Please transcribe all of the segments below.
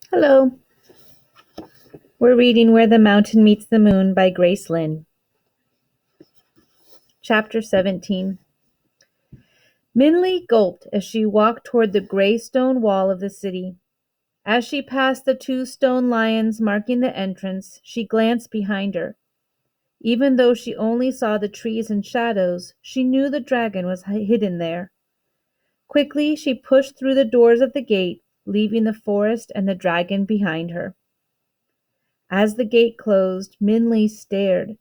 Hello. We're reading Where the Mountain Meets the Moon by Grace Lynn. Chapter 17. Minley gulped as she walked toward the gray stone wall of the city. As she passed the two stone lions marking the entrance, she glanced behind her. Even though she only saw the trees and shadows, she knew the dragon was hidden there. Quickly, she pushed through the doors of the gate, leaving the forest and the dragon behind her. As the gate closed, Minley stared.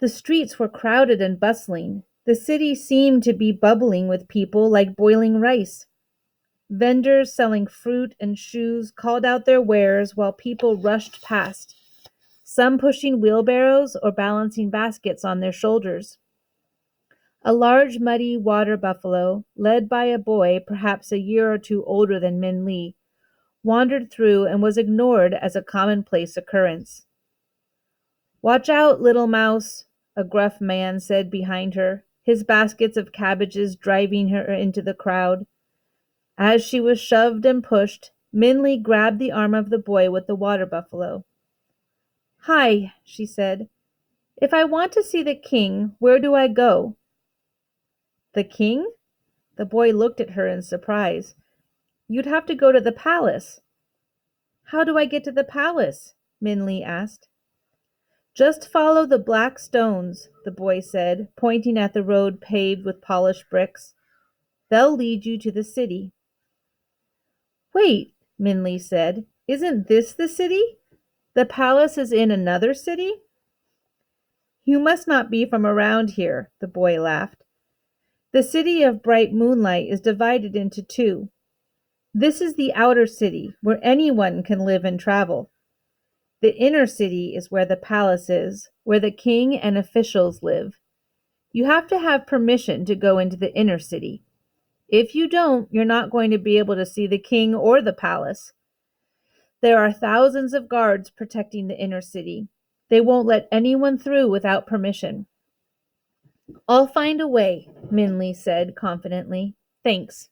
The streets were crowded and bustling. The city seemed to be bubbling with people like boiling rice. Vendors selling fruit and shoes called out their wares while people rushed past, some pushing wheelbarrows or balancing baskets on their shoulders. A large muddy water buffalo, led by a boy perhaps a year or two older than Min Lee, wandered through and was ignored as a commonplace occurrence. "Watch out, little mouse," a gruff man said behind her, his baskets of cabbages driving her into the crowd. As she was shoved and pushed, Minley grabbed the arm of the boy with the water buffalo. "Hi," she said. "If I want to see the king, where do I go?" "The king?" The boy looked at her in surprise. "You'd have to go to the palace." "How do I get to the palace?" Minley asked. "Just follow the black stones," the boy said, pointing at the road paved with polished bricks. "They'll lead you to the city." "Wait," Minley said. "Isn't this the city? The palace is in another city?" "You must not be from around here," the boy laughed. "The city of bright moonlight is divided into two. This is the outer city, where anyone can live and travel. The inner city is where the palace is, where the king and officials live. You have to have permission to go into the inner city. If you don't, you're not going to be able to see the king or the palace. There are thousands of guards protecting the inner city. They won't let anyone through without permission." "I'll find a way," Minley said confidently. "Thanks."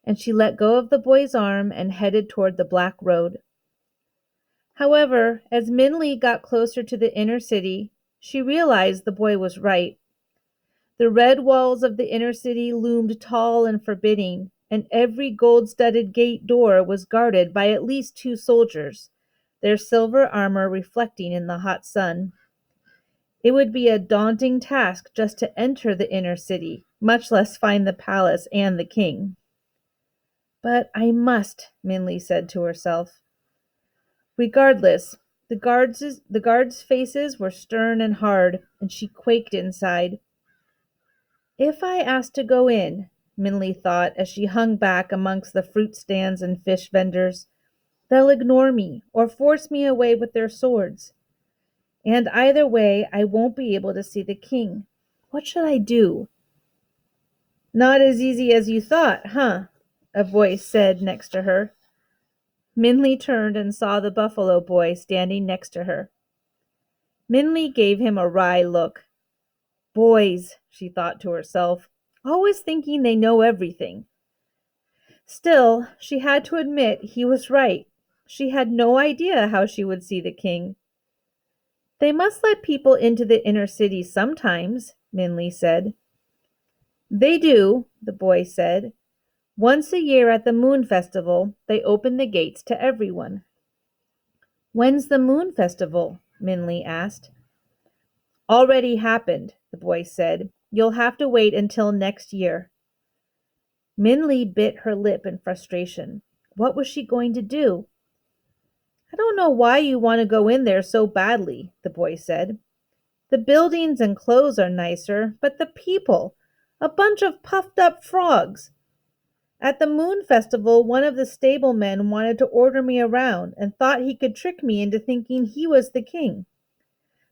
And she let go of the boy's arm and headed toward the black road. However, as Minley got closer to the inner city, she realized the boy was right. The red walls of the inner city loomed tall and forbidding, and every gold-studded gate door was guarded by at least two soldiers, their silver armor reflecting in the hot sun. It would be a daunting task just to enter the inner city, much less find the palace and the king. "But I must," Minley said to herself. Regardless, the guards' faces were stern and hard, and she quaked inside. "If I ask to go in," Minley thought as she hung back amongst the fruit stands and fish vendors, "they'll ignore me or force me away with their swords. And either way, I won't be able to see the king. What should I do?" "Not as easy as you thought, huh?" a voice said next to her. Minley turned and saw the buffalo boy standing next to her. Minley gave him a wry look. "Boys," she thought to herself, "always thinking they know everything." Still, she had to admit he was right. She had no idea how she would see the king. "They must let people into the inner city sometimes," Minley said. "They do," the boy said. "Once a year at the moon festival, they open the gates to everyone." "When's the moon festival?" Minley asked. "Already happened," the boy said. "You'll have to wait until next year." Minley bit her lip in frustration. What was she going to do? "I don't know why you want to go in there so badly," the boy said. "The buildings and clothes are nicer, but the people, a bunch of puffed up frogs. At the moon festival, one of the stablemen wanted to order me around and thought he could trick me into thinking he was the king.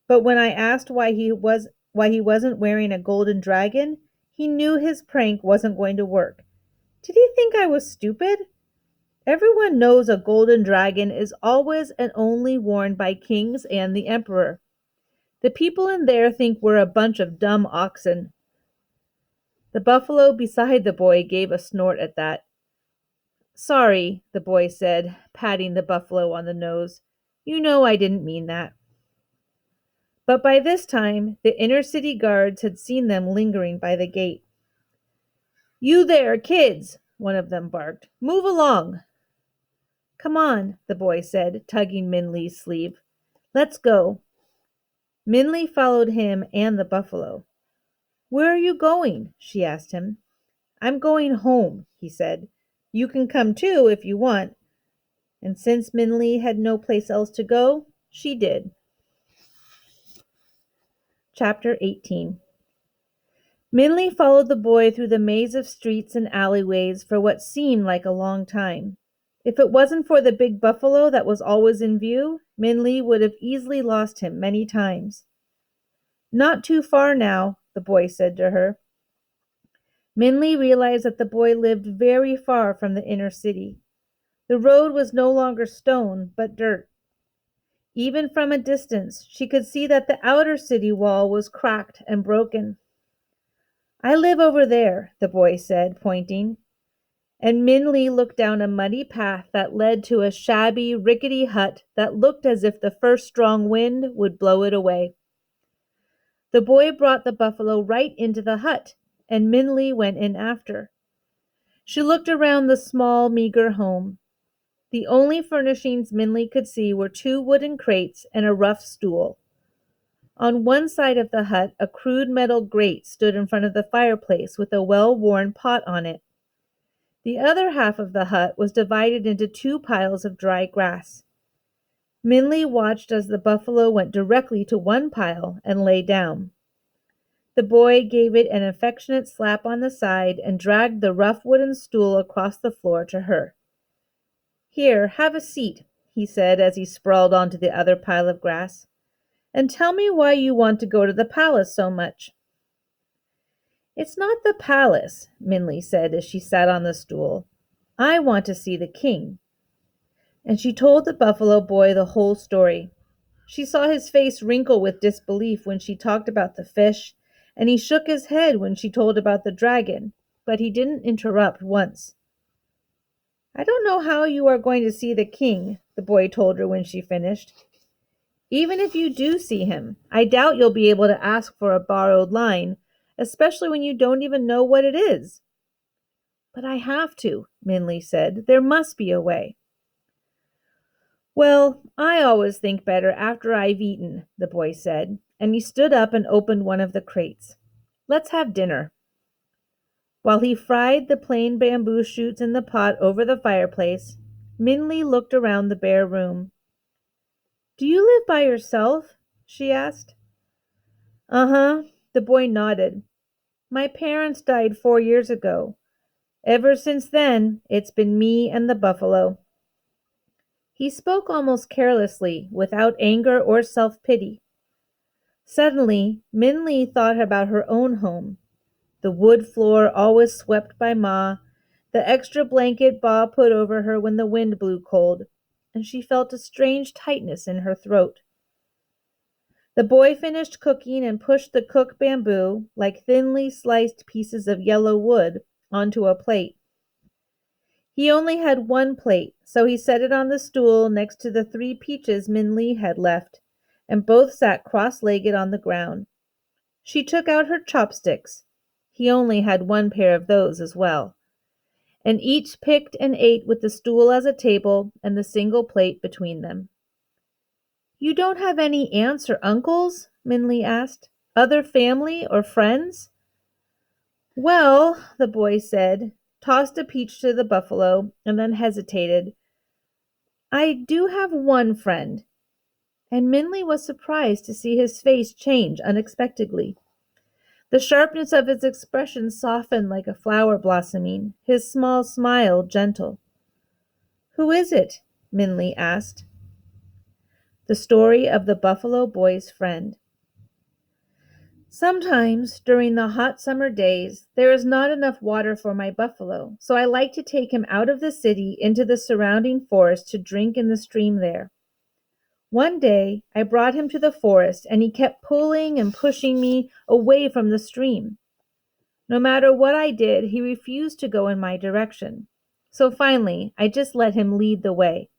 But when I asked why he wasn't wearing a golden dragon, he knew his prank wasn't going to work. Did he think I was stupid? Everyone knows a golden dragon is always and only worn by kings and the emperor. The people in there think we're a bunch of dumb oxen." The buffalo beside the boy gave a snort at that. Sorry, the boy said, patting the buffalo on the nose. You know I didn't mean that. But by this time, the inner city guards had seen them lingering by the gate. You there, kids, one of them barked. Move along. Come on, the boy said, tugging Minley's sleeve. Let's go. Minley followed him and the buffalo. Where are you going? She asked him. I'm going home, he said. You can come too if you want. And since Minley had no place else to go, she did. Chapter 18. Minley followed the boy through the maze of streets and alleyways for what seemed like a long time. If it wasn't for the big buffalo that was always in view, Minley would have easily lost him many times. Not too far now, the boy said to her. Minley realized that the boy lived very far from the inner city. The road was no longer stone, but dirt. Even from a distance, she could see that the outer city wall was cracked and broken. I live over there, the boy said, pointing. And Minley looked down a muddy path that led to a shabby, rickety hut that looked as if the first strong wind would blow it away. The boy brought the buffalo right into the hut, and Minley went in after. She looked around the small, meager home. The only furnishings Minley could see were 2 wooden crates and a rough stool. On one side of the hut, a crude metal grate stood in front of the fireplace with a well-worn pot on it. The other half of the hut was divided into 2 piles of dry grass. Minley watched as the buffalo went directly to one pile and lay down. The boy gave it an affectionate slap on the side and dragged the rough wooden stool across the floor to her. Here, have a seat, he said as he sprawled onto the other pile of grass. And tell me why you want to go to the palace so much. It's not the palace, Minley said as she sat on the stool. I want to see the king. And she told the buffalo boy the whole story. She saw his face wrinkle with disbelief when she talked about the fish, and he shook his head when she told about the dragon, but he didn't interrupt once. I don't know how you are going to see the king, the boy told her when she finished. Even if you do see him, I doubt you'll be able to ask for a borrowed line, especially when you don't even know what it is. But I have to, Minley said. There must be a way. Well, I always think better after I've eaten, the boy said, and he stood up and opened one of the crates. Let's have dinner. While he fried the plain bamboo shoots in the pot over the fireplace, Minley looked around the bare room. Do you live by yourself? She asked. Uh-huh, the boy nodded. My parents died 4 years ago. Ever since then, it's been me and the buffalo. He spoke almost carelessly, without anger or self-pity. Suddenly, Minley thought about her own home. The wood floor always swept by Ma, the extra blanket Ba put over her when the wind blew cold, and she felt a strange tightness in her throat. The boy finished cooking and pushed the cooked bamboo, like thinly sliced pieces of yellow wood, onto a plate. He only had 1 plate, so he set it on the stool next to the 3 peaches Minley had left, and both sat cross-legged on the ground. She took out her chopsticks. He only had 1 pair of those as well. And each picked and ate with the stool as a table and the single plate between them. You don't have any aunts or uncles? Minley asked. Other family or friends? Well, the boy said, tossed a peach to the buffalo, and then hesitated. I do have 1 friend. And Minley was surprised to see his face change unexpectedly. The sharpness of his expression softened like a flower blossoming, his small smile gentle. Who is it? Minley asked. The story of the buffalo boy's friend. Sometimes, during the hot summer days, there is not enough water for my buffalo, so I like to take him out of the city into the surrounding forest to drink in the stream there. One day, I brought him to the forest, and he kept pulling and pushing me away from the stream. No matter what I did, he refused to go in my direction. So finally, I just let him lead the way.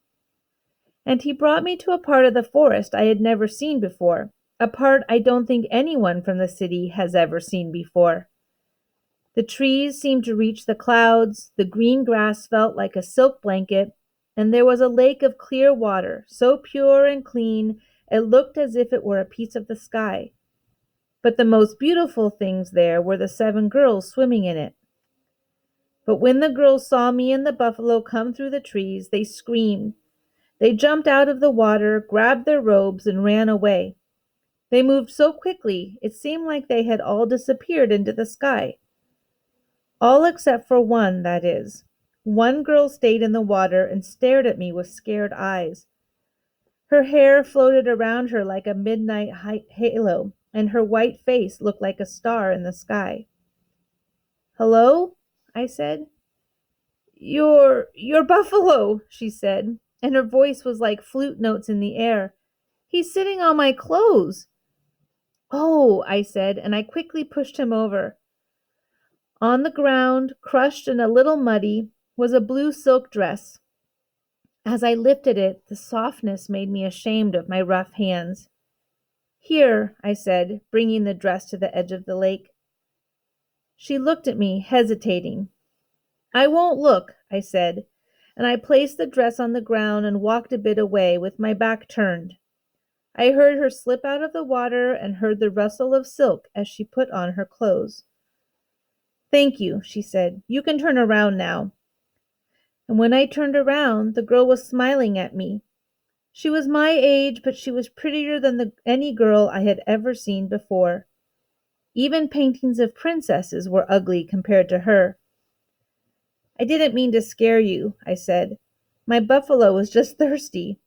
And he brought me to a part of the forest I had never seen before, a part I don't think anyone from the city has ever seen before. The trees seemed to reach the clouds, the green grass felt like a silk blanket, and there was a lake of clear water, so pure and clean it looked as if it were a piece of the sky. But the most beautiful things there were the 7 girls swimming in it. But when the girls saw me and the buffalo come through the trees, they screamed. They jumped out of the water, grabbed their robes, and ran away. They moved so quickly, it seemed like they had all disappeared into the sky. All except for one, that is. One girl stayed in the water and stared at me with scared eyes. Her hair floated around her like a midnight halo, and her white face looked like a star in the sky. "Hello?" I said. You're Buffalo," she said, and her voice was like flute notes in the air. "He's sitting on my clothes." "Oh," I said, and I quickly pushed him over. On the ground, crushed and a little muddy, was a blue silk dress. As I lifted it, the softness made me ashamed of my rough hands. "Here," I said, bringing the dress to the edge of the lake. She looked at me, hesitating. "I won't look," I said, and I placed the dress on the ground and walked a bit away with my back turned. I heard her slip out of the water and heard the rustle of silk as she put on her clothes. "Thank you," she said. "You can turn around now." And when I turned around, the girl was smiling at me. She was my age, but she was prettier than any girl I had ever seen before. Even paintings of princesses were ugly compared to her. "I didn't mean to scare you," I said. "My buffalo was just thirsty."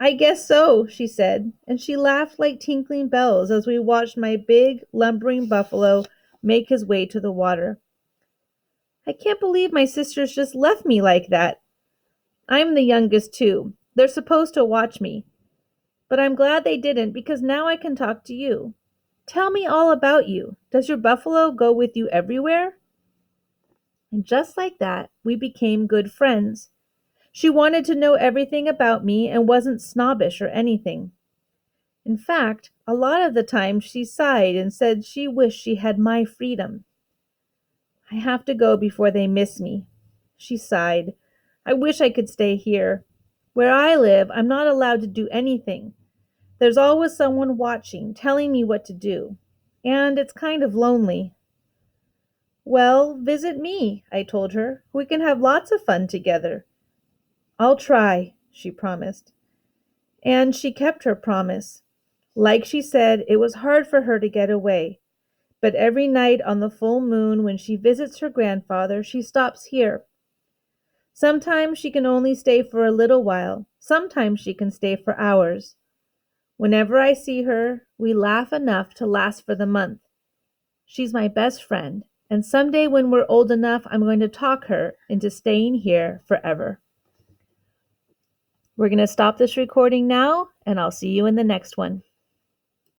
"I guess so," she said, and she laughed like tinkling bells as we watched my big, lumbering buffalo make his way to the water. "I can't believe my sisters just left me like that. I'm the youngest, too. They're supposed to watch me. But I'm glad they didn't because now I can talk to you. Tell me all about you. Does your buffalo go with you everywhere?" And just like that, we became good friends. She wanted to know everything about me and wasn't snobbish or anything. In fact, a lot of the time she sighed and said she wished she had my freedom. "I have to go before they miss me." She sighed. "I wish I could stay here. Where I live, I'm not allowed to do anything. There's always someone watching, telling me what to do. And it's kind of lonely." "Well, visit me," I told her. "We can have lots of fun together." "I'll try," she promised. And she kept her promise. Like she said, it was hard for her to get away. But every night on the full moon when she visits her grandfather, she stops here. Sometimes she can only stay for a little while. Sometimes she can stay for hours. Whenever I see her, we laugh enough to last for the month. She's my best friend, and someday when we're old enough, I'm going to talk her into staying here forever. We're going to stop this recording now, and I'll see you in the next one.